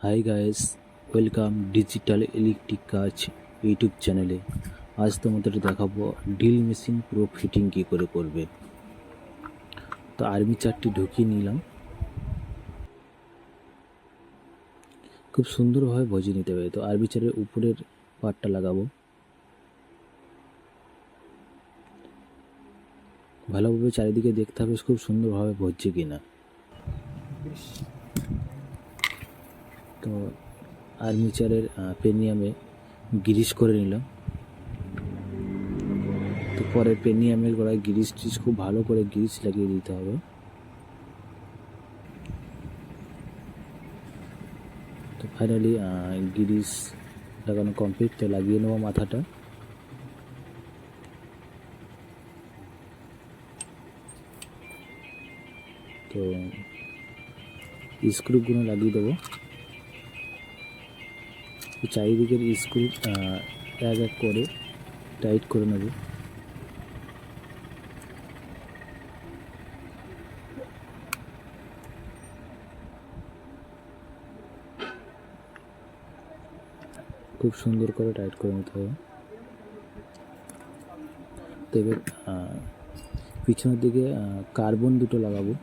Hi guys, welcome digital electric কাজ YouTube চ্যানেলে। আজ তোমাদের দেখাবো ড্রিল মেশিন প্রো ফিটিং কী করে করবে। তো আর্মিচারটি ঢুকিয়ে নিলাম, খুব সুন্দরভাবে ভজিয়ে নিতে হবে। তো আর্মিচারের উপরের পার্টটা লাগাবো, ভালোভাবে চারিদিকে দেখতে হবে খুব সুন্দরভাবে ভজছে কিনা। তো আর্মিচারের পেনিয়ামে গ্রিস করে নিলাম। তো পরে পেনিয়ামের গোড়ায় গ্রিস খুব ভালো করে গ্রিস লাগিয়ে দিতে হবে। তো ফাইনালি গ্রিস লাগানো কমপ্লিট। তো লাগিয়ে নেওয়া মাথাটা। তো স্ক্রুগুলো লাগিয়ে দেবো। চারিদিকের স্ক্রু এক এক করে টাইট করে নেব। খুব সুন্দর করে টাইট করে নিতে হবে। তো এবার পিছনের দিকে কার্বন দুটো লাগাবো।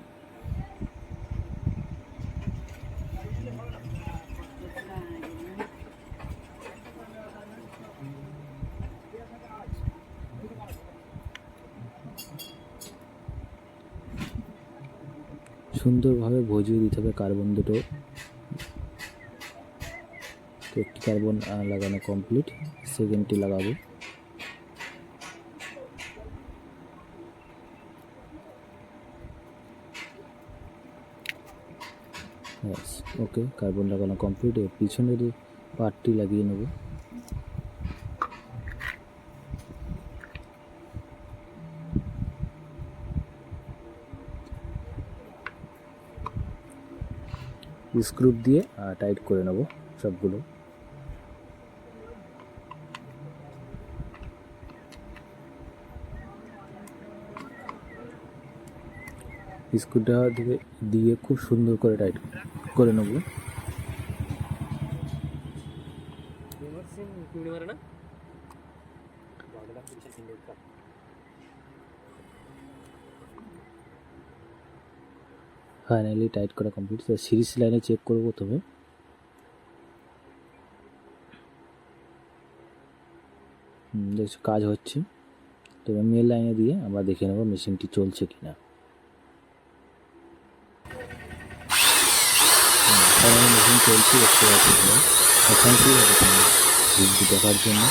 সুন্দরভাবে ভজিয়ে দিতে হবে কার্বন দুটো। তো একটি কার্বন লাগানো কমপ্লিট, সেকেন্ডটি লাগাবো। ব্যাস, ওকে, কার্বন লাগানো কমপ্লিট। এর পিছনের পার্টটি লাগিয়ে নেব। স্ক্রু দিয়ে টাইট করে নেব সবগুলো। স্ক্রুটা দিয়ে খুব সুন্দর করে টাইট করে নেব। ফাইনালি টাইট করা কমপ্লিট। তো সিরিজ লাইনে চেক করবো তবে। দেখছো কাজ হচ্ছে। তবে মেল লাইনে দিয়ে আমরা দেখে নেব মেশিনটি চলছে কিনা। মেশিন চলছে, দেখতে পাচ্ছি। থ্যাংক ইউ দেখার জন্য।